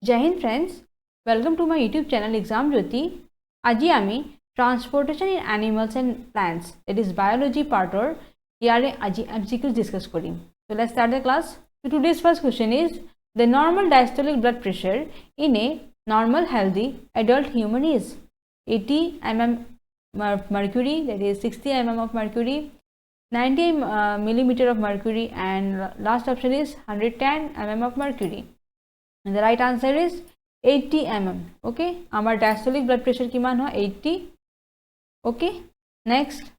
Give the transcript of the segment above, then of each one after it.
Jai Hind friends, welcome to my YouTube channel Exam Jyoti. Aji ami transportation in animals and plants, that is biology part or yare aji MCQs discuss korim. So let's start the class. So today's first question is the normal diastolic blood pressure in a normal healthy adult human is 80 mm mercury, that is 60 mm of mercury, 90 millimeter of mercury, and last option is 110 mm of mercury. And the right answer is 80 mm. Okay, our diastolic blood pressure kiman hoy 80. Okay, next,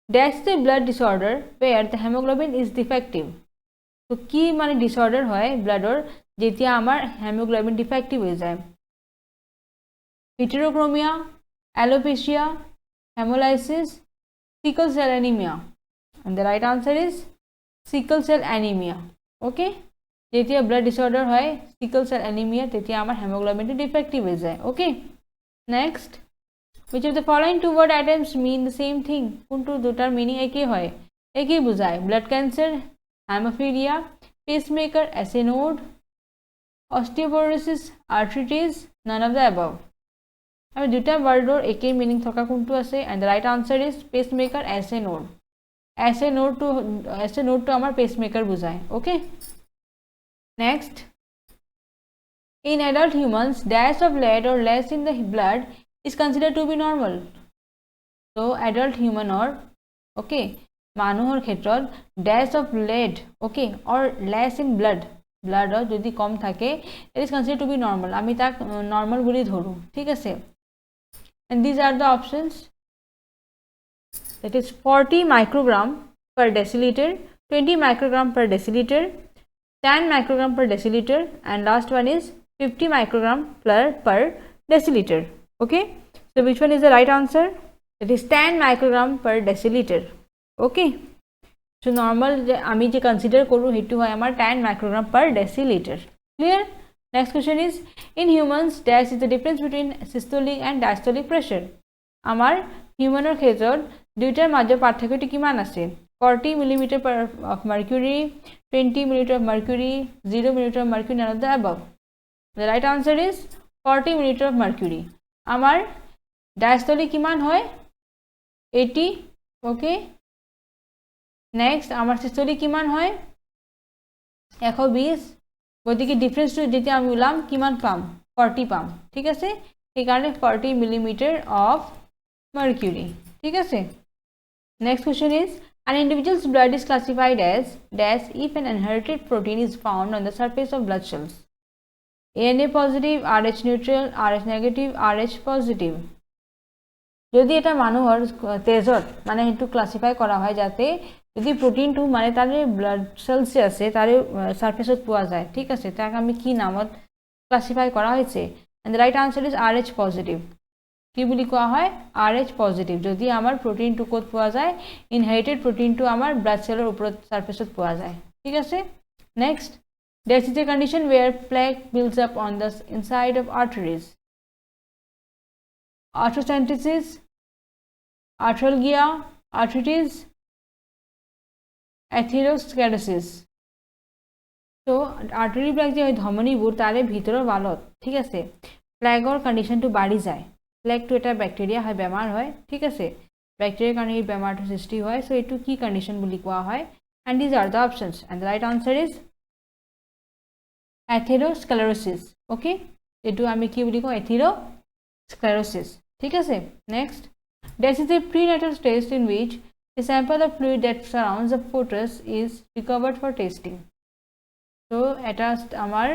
that's the blood disorder where the hemoglobin is defective. So ki mane disorder hoy blood or jetia amar hemoglobin defective hoye jay. Heterochromia, alopecia, hemolysis, sickle cell anemia. And the right answer is sickle cell anemia. Okay, যেতিয়া blood disorder হয় sickle cell anaemia তেতিয়া আমার হেমোগ্লোবিনটা defective হয়ে যায় okay next which of the following two word items mean the same thing কোনটো দুটার meaning একই হয় একই বোঝায় blood cancer haemophilia pacemaker SA node osteoporosis arthritis none of the above আমি দুটা ওয়ার্ডৰ একই মিনিং থকা কোনটো আছে and the right answer is pacemaker SA node to আমার পেসমেকার বোঝায় ওকে Next, in adult humans, dash of lead or less in the blood is considered to be normal. So, adult human or okay, manuhor khetrot dash of lead okay or less in blood or jodi kom thake it is considered to be normal. Ami tak normal boli dhoru. Thik ase. And these are the options. That is 40 microgram per deciliter, 20 microgram per deciliter, 10 microgram per deciliter, and last one is 50 microgram per deciliter. Okay, so which one is the right answer? It is 10 microgram per deciliter. Okay, so normal ami je consider koru hetu hoy amar 10 microgram per deciliter. Clear? Next question is in humans dash is the difference between systolic and diastolic pressure. Amar human or khetrot duitar major parthokyo kiman ase 40 millimeter of mercury, 20 millimeter of mercury, 0 millimeter of mercury, none of the above. The right answer is 40 millimeter of mercury. Amar diastolic kiman hoy 80. Okay. Next, amar systolic kiman hoy 120. গতিকে difference two যেটা আমি বললাম কিমান পাম 40 পাম ঠিক আছে এই কারণে 40 millimeter of mercury ঠিক আছে next question is an individual's blood is classified as dash if an inherited protein is found on the surface of blood cells. ANA positive, RH neutral, RH negative, RH positive. যদি এটা মানুহৰ তেজত মানে হেতু classify কৰা হয় যাতে যদি প্ৰটিনটো মানে তাৰে ব্লাড সেলস আছে তাৰে সারফেসত পোৱা যায় ঠিক আছে তাক আমি কি নামত ক্লাসিফাই কৰা হৈছে and the right answer is RH positive. কি বুলি কোৱা হয় RH পজিটিভ যদি আমাৰ প্ৰটিনটো কোড পোৱা যায় ইনহেৰিটেড প্ৰটিনটো আমাৰ ব্লাড সেলৰ ওপৰত সারফেসত পোৱা যায় ঠিক আছে next this is a condition where plaque builds up on the inside of arteries. Arthrocentesis, arthralgia, arthritis, atherosclerosis. So artery plaque যে ধমনীবোৰ তাৰে ভিতৰৰ ৱালত ঠিক আছে প্লেগৰ কন্ডিশনটো বাঢ়ি যায় প্লেগ টু এটা ব্যাকটেরিয়া হয় বেমাৰ হয় ঠিক আছে ব্যাকটেরিয়াৰ কাৰণে এই বেমাৰটো সৃষ্টি হয় সো এটো কি কন্ডিশন বুলি কোৱা হয় and these are the options and the right answer is atherosclerosis. Okay, এটো আমি কি বুলি কওঁ atherosclerosis ঠিক আছে next this is a prenatal stage in which a sample of fluid that surrounds the fetus is recovered for testing. So এটা আমাৰ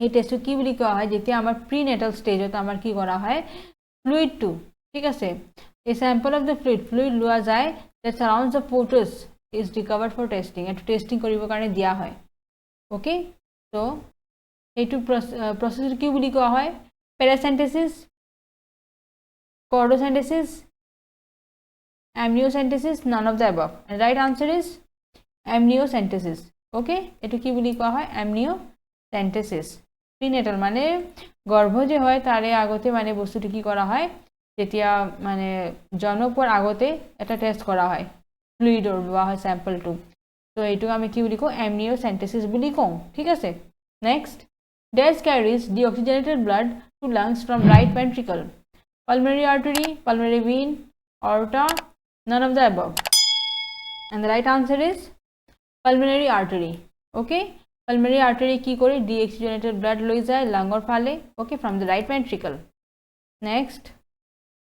এই টেস্টটো কি বুলি কোৱা হয় যেতিয়া আমাৰ প্ৰিনেটাল ষ্টেজত আমাৰ কি কৰা হয় ফ্লুইডটো ঠিক আছে a sample of the fluid লোৱা যায় that surrounds the fetus is recovered for testing এটো টেস্টিং কৰিবৰ কাৰণে দিয়া হয় ওকে সো এইটো প্ৰসেস কি বুলি কোৱা হয় প্যাৰাসিন্থেসিস chordocentesis amniocentesis none of the above and right answer is amniocentesis okay এটো কি বুলি কোৱা হয় amniocentesis প্রিনেটাল মানে গর্ভ যে হয় তারে আগতে মানে বস্তুটি কি করা হয় যেতিয়া মানে জন্মৰ আগতে এটা টেস্ট করা হয় ফ্লুইডৰ লোৱা হয় স্যাম্পলটো তো এইটো আমি কি বুলি কওঁ amniocentesis বুলি কওঁ ঠিক আছে Next, dash carries deoxygenated blood to lungs from right ventricle. Pulmonary artery, pulmonary vein, aorta, none of the above. And the right answer is pulmonary artery. Okay, pulmonary artery কি করে deoxygenated blood লৈ যায় লাংৰ ফালে, okay, from the right ventricle. Next,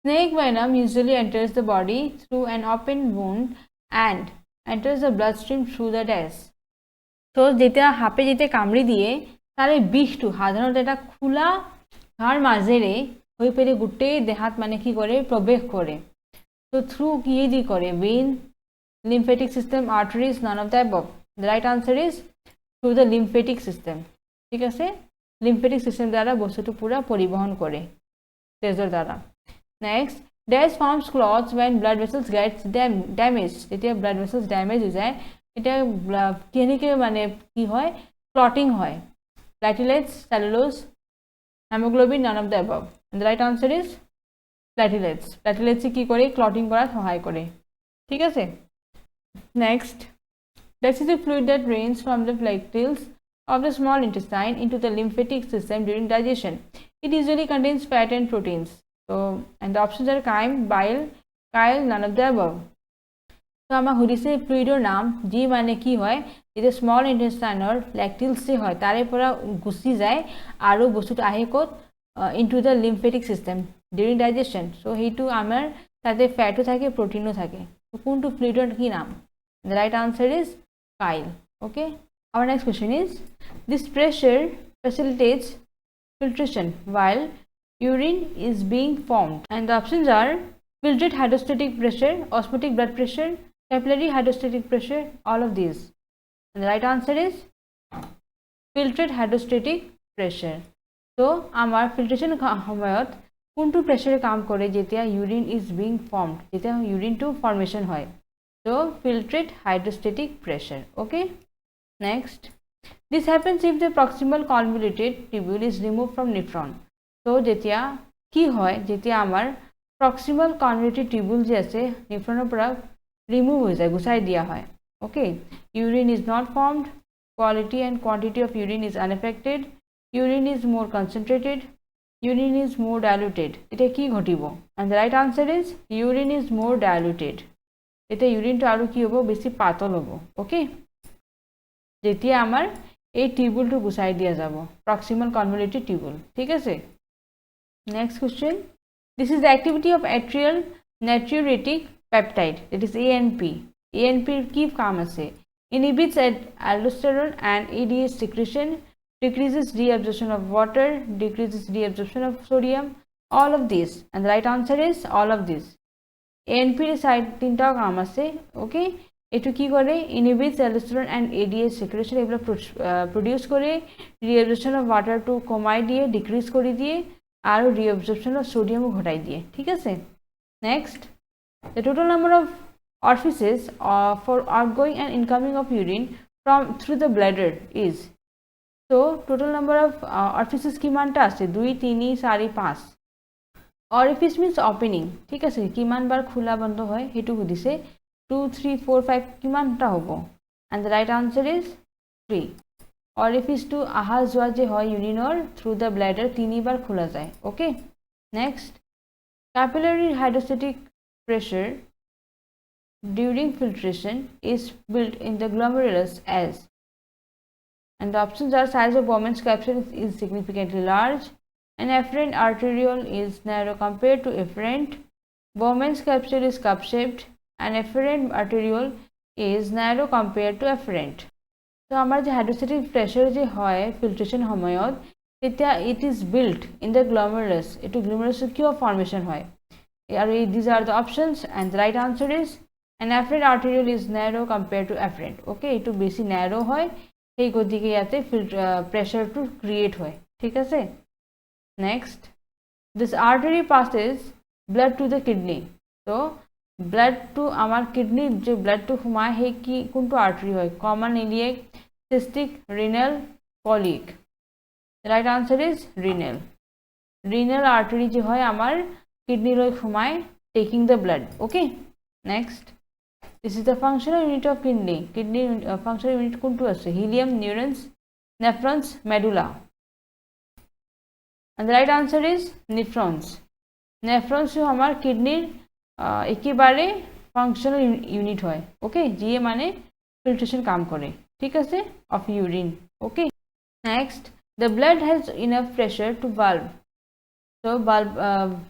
snake venom usually enters the body through an open wound and enters the bloodstream through the dash. So যেতিয়া হাপে যেতিয়া কামড়ি দিয়ে তাৰে বিষটো সাধাৰণতে এটা খোলা ঘাৰ মাজেৰে হৈ পেলাই গোটেই দেহাত মানে কি কৰে প্ৰৱেশ কৰে. So through কি দি কৰে vein, lymphatic system, arteries, none of the above. The right answer is through the lymphatic system. ঠিক আছে, lymphatic system দ্বাৰা বস্তুটো পুৰা পৰিবহন কৰে তেজৰ দ্বাৰা. Next, dash forms clots when blood vessels gets damaged. যেতিয়া blood vessels damage হৈ যায় এটা কেনেকৈ মানে কি হয় clotting হয়. Platelets, cellulose, hemoglobin, none of the above. And the right answer is platelets. Platelets কি করে clotting করাত সহায় করে. ঠিক আছে. Next, dash is a fluid that drains from the flagellum of the small intestine into the lymphatic system during digestion. It usually contains fat and proteins. So, and the options are chyme, bile, chyle, none of the above. So, আমাৰ সুধিছে ফ্লুইডৰ নাম যি মানে কি হয় যেতিয়া small ইন্টেষ্টাইনৰ লেক্টিলছ যে হয় তাৰে পৰা গুচি যায় আৰু বস্তুটো আহে ক'ত into the lymphatic system during digestion. So সেইটো আমাৰ তাতে ফ্যাটো থাকে প্ৰটিনো থাকে. কোনটো ফ্লুইডৰ কি নাম? The right answer is chyle. Okay, our next question is this pressure facilitates filtration while urine is being formed, and the options are filtrate hydrostatic pressure, osmotic blood pressure, capillary hydrostatic pressure, all of these. And the right answer is filtrate hydrostatic pressure. So amar filtration সময়ত কোনটো প্ৰেছাৰে কাম কৰে যেতিয়া urine is being formed, যেতিয়া urine to formation হয়. So filtrate hydrostatic pressure. Okay, next, this happens if the proximal convoluted tubule is removed from nephron. So যেতিয়া কি হয় যেতিয়া আমাৰ proximal convoluted tubule যে আছে নেফ্ৰনৰ পৰা ৰিমুভ হৈ যায় গুচাই দিয়া হয়. Okay, urine is not formed, quality and quantity of urine is unaffected, urine is more concentrated, urine is more diluted. এটা কি ঘটিব? And the right answer is urine is more diluted. এটা ইউৰিনটো আৰু কি হ'ব বেছি পাতল হ'ব. Okay, যেতিয়া আমাৰ এই টিউবুলটো গুচাই দিয়া যাব proximal convoluted tubule. ঠিক আছে. Next question, this is the activity of atrial natriuretic peptide, that is ANP. ANP কি কাম আছে? Inhibits aldosterone and ADH secretion, decreases reabsorption of water, decreases reabsorption of sodium, all of these. And the right answer is all of these. ANP side তিনটা কাম আছে. ওকে, এটো কি করে inhibits aldosterone and ADH secretion এগুলো produce করে, reabsorption of water to কমাই দিয়ে, decrease করে দিয়ে আর reabsorption of sodium ঘটাই দিয়ে. ঠিক আছে. Next, the total number of orifices for outgoing and incoming of urine from through the bladder is, so total number of orifices কিমানটা আছে 2 3 4 5. orifice means opening. ঠিক আছে, কিমান বার খোলা বন্ধ হয় হেতু সুধিছে. 2 3 4 5 কিমানটা হ'ব? and the right answer is 3. orifice to আহা যোৱা যে হয় ইউৰিনৰ through the bladder তিনিবাৰ খোলা যায়. ওকে, next, capillary hydrostatic pressure during filtration is built in the glomerulus as, and the options are size of Bowman's capsule is significantly large, an afferent arteriole is narrow compared to efferent, Bowman's capsule is cup shaped, and afferent arteriole is narrow compared to afferent. So amar je hydrostatic pressure je hoy filtration homayot eta it is built in the glomerulus. Etu glomerulus kyo formation hoy? These are the options, and the right answer is an afferent arteriole is narrow compared to afferent. Okay, etu besi narrow hoy এই গতিকে ইয়াতে pressure to create হয়. ঠিক আছে. Next, this artery passes blood to the kidney. So blood to আমার kidney যে blood to ঘুমায় সেই কি কোনটো artery হয়? common iliac, cystic, renal, colic. The right answer is renal. renal artery যে হয় আমার kidney লৈ ঘুমায় taking the blood. Okay, next, this is the functional unit of kidney. Kidney functional unit কোনটো আছে? helium, neurons, nephrons, medulla. And the right answer is nephrons. Nephrons जो हमार किडनीर एकेबारे functional unit হয়, okay, जिए माने filtration काम करे, ठीक है से, of urine, okay. Next, the blood has enough pressure to valve. So valve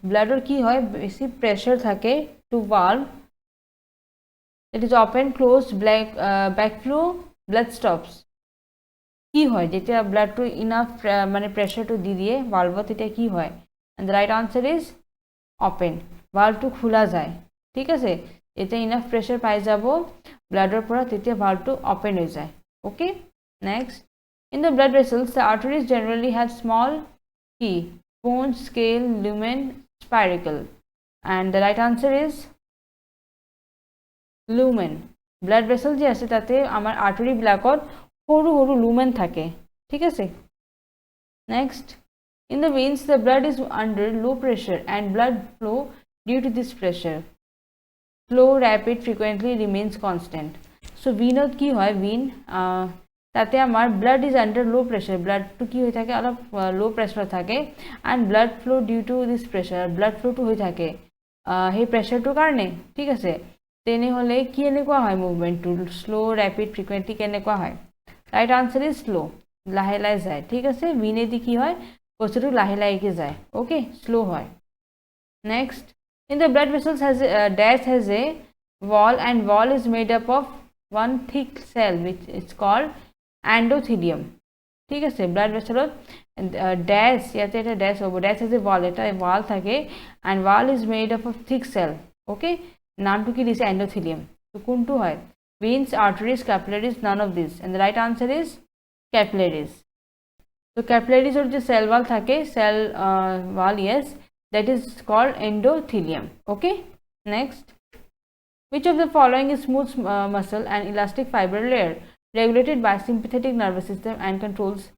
blood और की হয় बेसी pressure থাকে to valve. It is open, closed, backflow, blood stops. কি হয় যেটা ব্লাড টু ইনাফ মানে প্রেসারটো দি দিয়ে ভালভত এটা কি হয় and the right answer is open ভালভটো খোলা যায় ঠিক আছে এটা ইনাফ প্রেসার পাই যাব ব্লাডৰ পৰা তেতিয়া ভালভটো ওপেন হৈ যায় okay next in the blood vessels the arteries generally have small কি bones scale lumen spiracle and the right answer is lumen blood vessel যে আছে তাতে আমাৰ আর্টারি বিলাকত সৰু সৰু লুমেন থাকে ঠিক আছে next in the veins the blood is under low pressure and blood flow due to this pressure flow rapid frequently remains constant so venot কি হয় vein তাতে আমার blood is under low pressure blood to কি হৈ থাকে অলপ low pressure থাকে and blood flow due to this pressure blood flow to হৈ থাকে হে pressure to কারণে ঠিক আছে তেনে হলে কি এনেকুৱা হয় movement to slow rapid frequently কেনেকুৱা হয় right answer is slow লাহে লাহে যায় ঠিক আছে ভিনে দি কি হয় বস্তুটো লাহে লাহে কে যায় ওকে স্লো হয় next in the blood vessels has dash has a wall and wall is made up of one thick cell which is called endothelium ঠিক আছে blood vessel dash ইয়াতে এটা dash হবে dash has a wall এটা wall থাকে and wall is made up of thick cell okay নামটো কি দিছে endothelium তো কোনটো হয় veins, arteries, capillaries, none of these. And the right answer is capillaries. So capillaries or the cell wall thake, cell wall, yes, that is called endothelium. Okay. Next, which of the following is smooth muscle and elastic fiber layer regulated by sympathetic nervous system and controls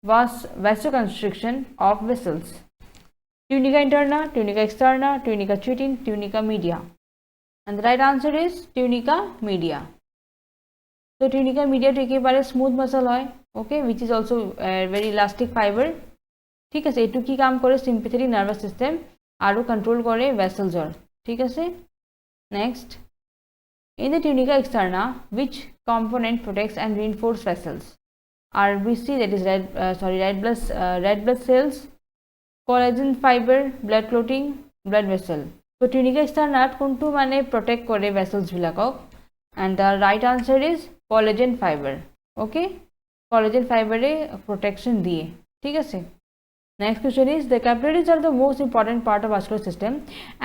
vasoconstriction of vessels? Tunica interna, tunica externa, tunica treating, tunica media. And the right answer is tunica media. So tunica media to ekebare smooth muscle hoy okay which is also very elastic fiber ঠিক আছে এটু কি কাম করে sympathetic nervous system আরো control করে vessels or ঠিক আছে next in the tunica externa which component protects and reinforces vessels RBC that is red blood cells collagen fiber blood clotting blood vessel so tunica externa কোনটো মানে protect করে vessels বিলাকক and the right answer is collagen fiber okay collagen fiber A protection দিয়ে ঠিক আছে next question is the capillaries are the most important part of vascular system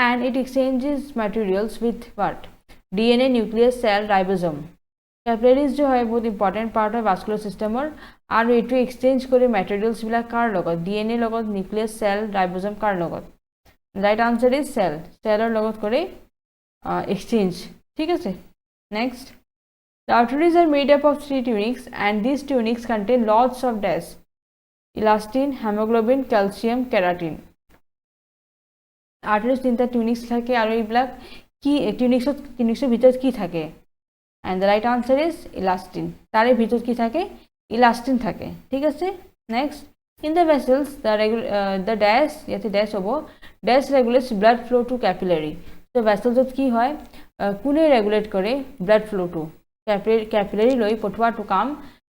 and it exchanges materials with what DNA nucleus cell ribosome capillaries जो है बहुत important part of vascular system और আৰু এটো exchange করে materials বিলাক কাৰ লগত DNA লগত nucleus cell ribosome কাৰ লগত right answer is cell or লগত করে exchange ঠিক আছে next the arteries are made up of 3 tunics and these tunics contain lots of dash elastin hemoglobin calcium keratin arteries তিনটা tunics থাকে আৰু এইবিলাক কি tunics ভিতৰত কি থাকে and the right answer is elastin তারে ভিতৰত কি থাকে elastin থাকে ঠিক আছে next in the vessels the dash ইয়াতে dash হবো dash regulates blood flow to capillary so vessels কি হয় কোনে রেগুলেট করে blood flow to capillary লৈ পঠোৱা to কাম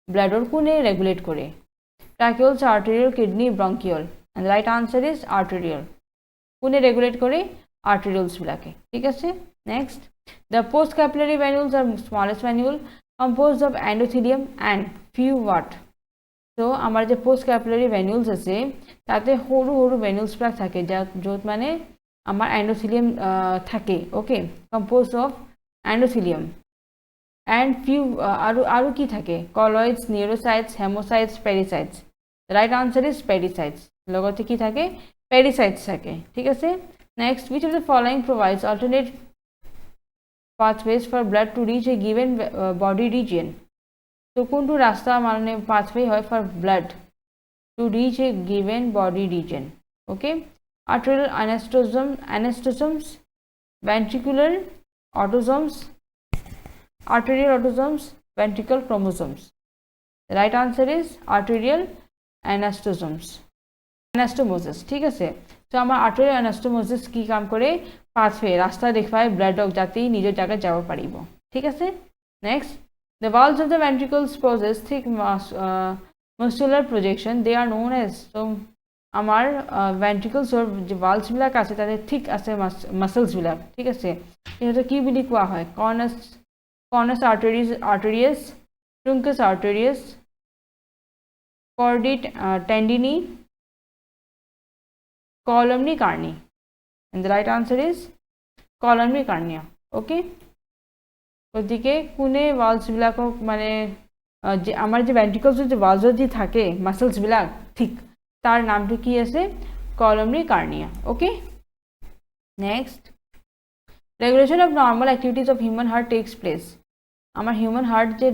blood or কোনে রেগুলেট করে tracheal arterial kidney bronchial and the right answer is arterial কোনে রেগুলেট করে arterioles বিলাকে ঠিক আছে next the post capillary venules are smallest venule composed of endothelium and few what so আমার যে post capillary venules আছে তাতে সৰু সৰু venules বিলাক থাকে যত মানে আমার endothelium থাকে okay composed of endothelium and few আরো কি থাকে colloids neurocytes hemocytes pericytes the right answer is pericytes লগতে কি থাকে pericytes থাকে ঠিক আছে next which of the following provides alternate pathways for blood to reach a given body region so কোনটো রাস্তা মানে pathway হয় for blood to reach a given body region okay arterial anastomosis ventricular autosomes arterial autosomes ventricle chromosomes The right answer is arterial anastomosis ঠিক আছে তো আমার arterial anastomosis কি কাম করে পাথওয়ে রাস্তা দেখায় ব্লাডক যাতে নিজের জায়গায় যাব পারিব ঠিক আছে next the walls of the ventricles possess thick muscular projection they are known as so আমার ventricles or যে valves বিলাক আছে তাদের ঠিক আছে muscles বিলাক ঠিক আছে এটা কি বুলি কোৱা হয় conus arterius truncus arterius chordate tendini columni carni and the right answer is columni carnia okay ওদিকে কোনে valves বিলাকক মানে যে আমাৰ যে ventricles যে valves যে থাকে muscles বিলাক ঠিক তার নামটো কি আছে columni carnia okay next regulation of normal activities of human heart takes place আমার human heart যে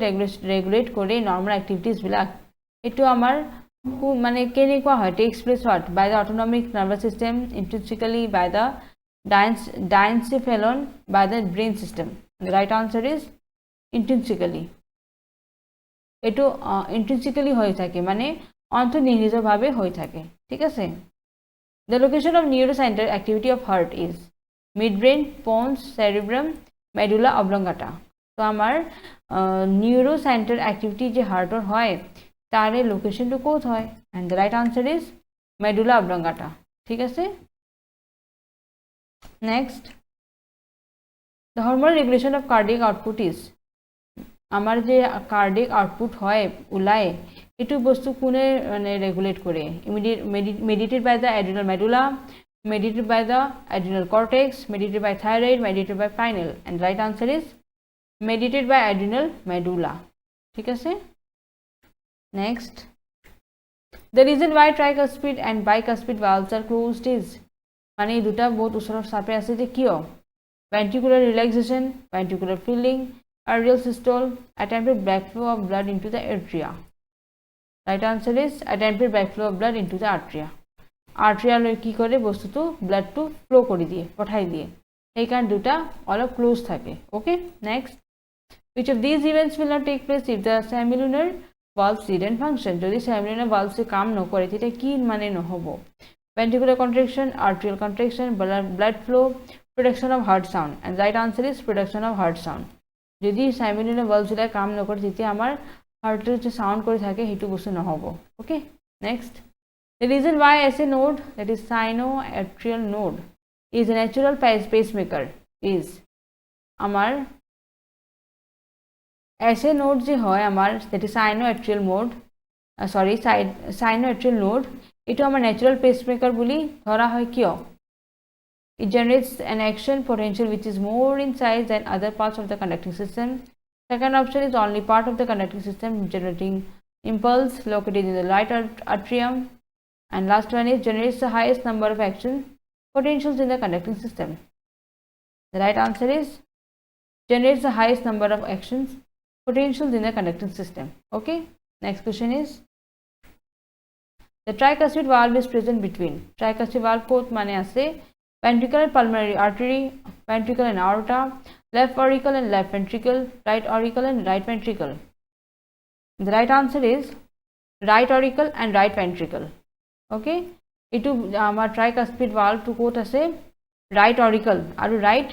regulate করে normal activities বিলাক এটো আমার মানে কেনেকুৱা হয় takes place what by the autonomic nervous system intrinsically by the diencephalon by the brain system the right answer is intrinsically এটো intrinsically হয়ে থাকে মানে অন্তর্নিহিতভাবে হয়ে থাকে ঠিক আছে the location of neurocenter activity of heart is midbrain pons cerebrum medulla oblongata তো আমার neurocenter activity যে হার্টৰ হয় তারে লোকেশনটো কোত হয় and the right answer is medulla oblongata ঠিক আছে next the hormonal regulation of cardiac output is আমার যে কার্ডিয়াক আউটপুট হয় উলায় এটু বস্তু কোনে মানে রেগুলেট করে mediated by the adrenal medulla mediated by the adrenal cortex mediated by thyroid mediated by pineal and right answer is mediated by adrenal medulla ঠিক আছে next the reason why tricuspid and bicuspid valves are closed is মানে দুটা বহুত ওচৰৰ চাপে আছে যে কিয় ventricular relaxation ventricular filling arterial systole attempted backflow of blood into the atria right answer is attempted backflow of blood into the atria arteria লয় কি করে বস্তুটো blood to flow করে দিয়ে পঠাই দিয়ে এই কারণ দুটা অলপ ক্লোজ থাকে ওকে next which of these events will not take place if the semilunar valves didn't function যদি semilunar valves কাম নকৰে তেতিয়া কি মানে নহব ventricular contraction arterial contraction blood flow production of heart sound and right answer is production of heart sound যদি semilunar valves কাম নকৰে তেতিয়া আমাৰ হাৰ্টেৰ যে সাউন্ড কৰি থাকে হেতু বস্তু নহব ওকে next the reason why SA node that is sinoatrial node is a natural pacemaker is আমাৰ SA node যে হয় আমাৰ that is sinoatrial node sinoatrial node এটো আমাৰ natural pacemaker বুলি ধৰা হয় কিয় it generates an action potential which is more in size than other parts of the conducting system second option is only part of the conducting system generating impulse located in the right atrium and last one is generates the highest number of action potentials in the conducting system the right answer is generates the highest number of actions potentials in the conducting system okay next question is the tricuspid valve is present between tricuspid valve কোত মানে আছে ventricle and pulmonary artery ventricle and aorta left auricle and left ventricle right auricle and right ventricle the right answer is right auricle and right ventricle okay etu amar tricuspid valve to কোত আছে right auricle aru right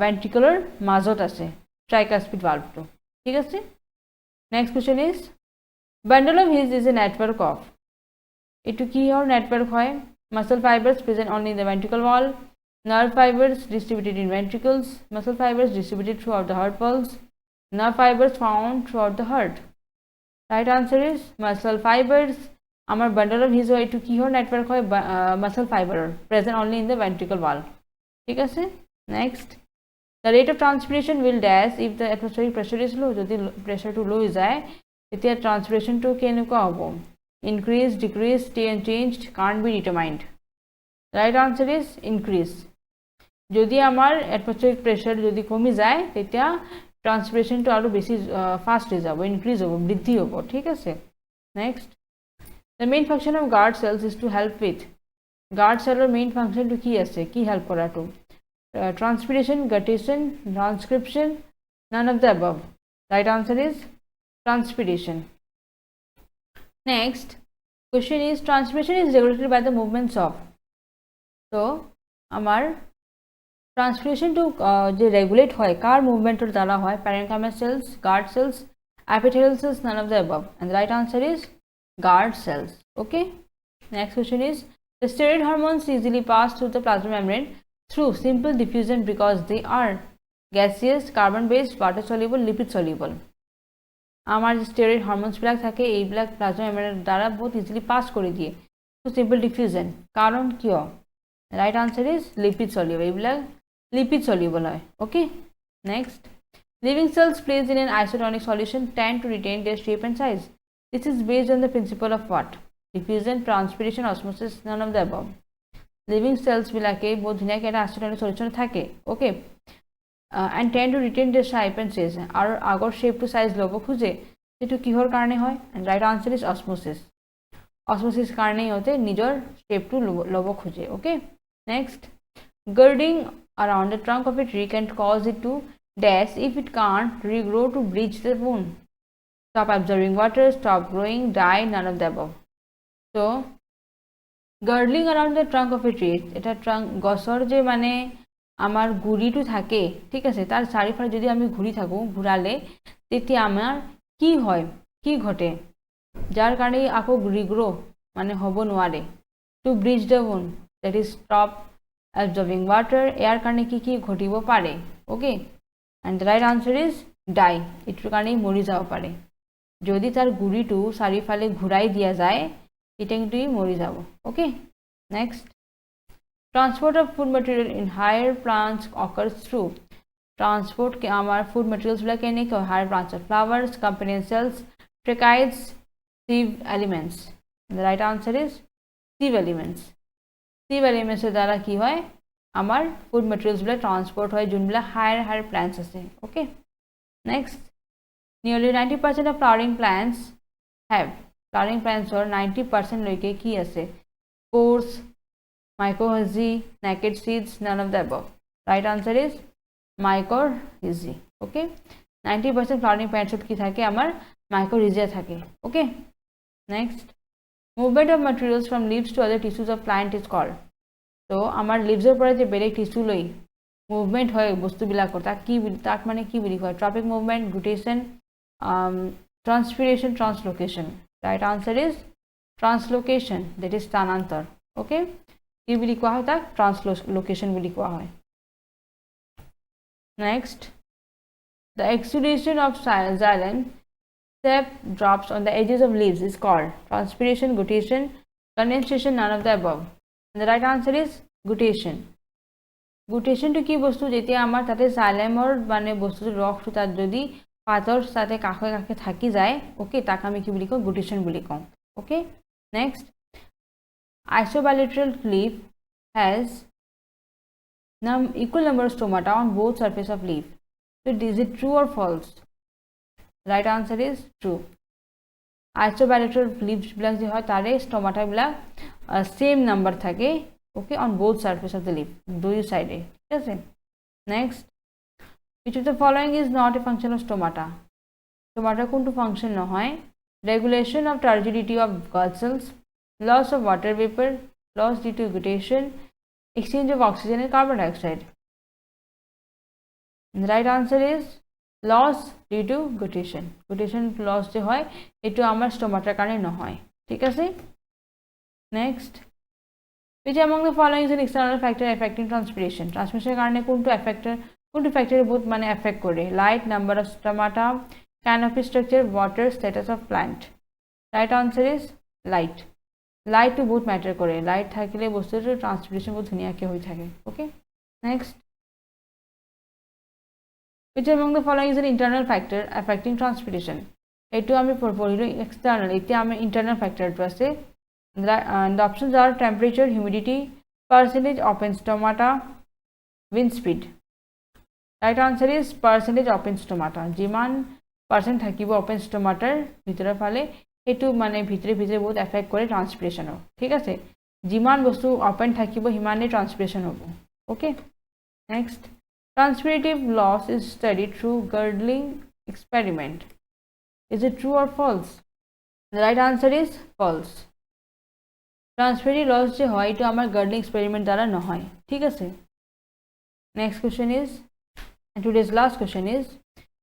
ventricular মাজত আছে tricuspid valve to ঠিক আছে next question is bundle of His is a network of etu ki hor network hoy muscle fibers present only in the ventricle wall nerve fibers distributed in ventricles muscle fibers distributed throughout the heart pulse nerve fibers found throughout the heart right answer is muscle fibers amar bundle of His hoy etu ki hor network hoy muscle fiber present only in the ventricle wall ঠিক আছে next the rate of transpiration will dash if the atmospheric pressure is low jodi pressure to low যায় তেতিয়া transpiration to কেনেকুৱা হ'ব increase decrease changed can't be determined right answer is increase যদি আমাৰ atmospheric pressure যদি কমি যায় তেতিয়া transpiration to আৰু বেছি fast হৈ যাব increase হ'ব বৃদ্ধি হ'ব ঠিক আছে next the main function of guard cells is to help with guard cellৰ main function to কি আছে কি help কৰাটো transpiration guttation transcription none of the above right answer is transpiration. Next question is transpiration is regulated by the movements of. So আমার transpiration to যে regulate হয় কার movement দ্বারা হয়, parenchyma cells, guard cells, epithelial cells, none of the above, and the right answer is guard cells. Okay, next question is the steroid hormones easily pass through the plasma membrane through simple diffusion because they are gaseous, carbon based, water soluble, lipid soluble. আমার যে steroid হরমোনসবিলাক থাকে এইবিলাক plasma মেমব্রেনের দ্বারা বহুত easily pass করে দিয়ে তো সিম্পল ডিফিউশন কারণ কিয় right answer is lipid soluble এইবিলাক লিপিড সলিউবল হয় okay next living cells placed in an isotonic solution tend to retain their shape and size this is based on the principle of what diffusion transpiration osmosis none of the above living cells বিলাকে বহুত ধুনীয়াকৈ এটা isotonic solution থাকে ওকে and tend to retain their shape and size আর আগৰ shape to size লব খুঁজে সেটো কিহৰ কাৰণে হয় and right answer is osmosis osmosis কাৰণেই হতে নিজৰ shape to লব খুঁজে okay next girding around the trunk of a tree can cause it to dash if it can't regrow to bridge the wound stop absorbing water stop growing die none of the above so girdling around the trunk of a tree এটা trunk গছৰ যে মানে আমার গুড়িটো থাকে ঠিক আছে তার চারিফালে যদি আমি ঘুরি থাকো ঘুরালে তেতিয়া আমার কি হয় কি ঘটে যার কারণে আকো রিগ্রো মানে হব নোৱাৰে two bridge the wound that is stop absorbing water এর কারণে কি কি ঘটিব পারে ওকে and the right answer is die এটার কারণে মরি যাব পারে যদি তার গুড়িটো চারিফালে ঘুরাই দিয়া যায় এটা কিন্তু মরি যাব okay next Transport of food material in higher plants occurs through transport के हमार food materials वाला कहने के higher plants of flowers, companion cells, tracheids, sieve elements. The right answer is sieve elements. Sieve elements द्वारा की होय हमार food materials वाला transport होय जोन वाला higher plants আছে. Okay. Next, nearly 90% of flowering plants और 90% लइके की আছে spores mycorrhizae, naked seeds, none of the above. Right answer is mycorrhizae. Okay. 90% flowering plants কি থাকে আমার mycorrhizae থাকে. Okay. Next, movement of materials from leaves to other tissues of plant is called. So আমার leaves এর পরে যে বেলেগ tissue লই মুভমেন্ট হয় বস্তুবিলাকৰ তাক মানে কি বুলি কয় tropic movement guttation transpiration translocation right answer is translocation that is স্থানান্তর ওকে কি বুলি কোৱা হয় তাক ট্রান্সলোকেশন বুলি কোৱা হয় next the exudation of xylem sap drops on the edges of leaves is called transpiration guttation condensation none of the above and the right answer is guttation guttation to কি বস্তু যেতিয়া আমাৰ তাতে xylemৰ মানে বস্তু ৰসটো তাত যদি পাতৰ সাথে কাখে কাখে থাকি যায় ওকে তাক আমি কি বুলি কওঁ guttation বুলি কওঁ okay next isobilateral leaf has equal number of stomata on both surface of leaf. So is it true or false? Right answer is true. Isobilateral leaves বিলাক যে হয় তারে stomata বিলাক same number থাকে okay on both surface of the leaf দুই সাইডে ঠিক আছে next which of the following is not a function of stomata stomata কোনটো function নহয় regulation of turgidity of gut cells loss of water vapor loss due to guttation exchange of oxygen and carbon dioxide the right answer is loss due to guttation loss যে হয় এটো আমার স্টোমাটার কারণে নহয় ঠিক আছে next which among the following is an external factor affecting transpiration transpiration কারণে কোনটো factor বহুত মানে affect করে light number of stomata canopy structure water status of plant right answer is light light to বহুত ম্যাটার করে light থাকলে বস্তুটো transpiration বহুত ধুনিয়াকে হৈ থাকে okay next which among the following is an internal factor affecting transpiration এটো আমি পঢ়িলো external এতিয়া আমি internal factor টো আছে the options are temperature humidity percentage open stomata wind speed right answer is percentage open stomata যিমান percent থাকিব open stomaটাৰ ভিতৰৰ ফালে এটো মানে ভিতরে বহুত এফেক্ট করে ট্রান্সপিরেশন ঠিক আছে যিমান বস্তু ওপেন থাকিব হিমানে ট্রান্সপিরেশন হ'ব okay next transpirative loss is studied through girdling experiment Is it true or false? The right answer is false. Transferity loss যে হয় এটা আমার গার্ডলিং এক্সপেরিমেন্ট দ্বারা না হয় ঠিক আছে next question is and today's last question is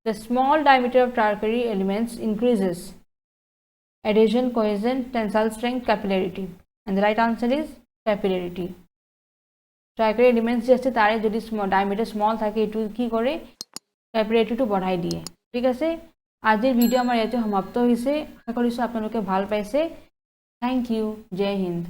the small diameter of tertiary elements increases adhesion cohesion tensile strength capillarity and the right answer is capillarity. Tertiary elements যে আছে তারে যদি ডায়ামিটার স্মল থাকে একটু কি করে ক্যাপিলারিটিটো বঢ়াই দিয়ে ঠিক আছে আজিৰ ভিডিও আমাৰ ইয়াতে সমাপ্ত হৈছে আশা কৰিছো আপোনালোকে ভাল পাইছে থ্যাংক ইউ জয় হিন্দ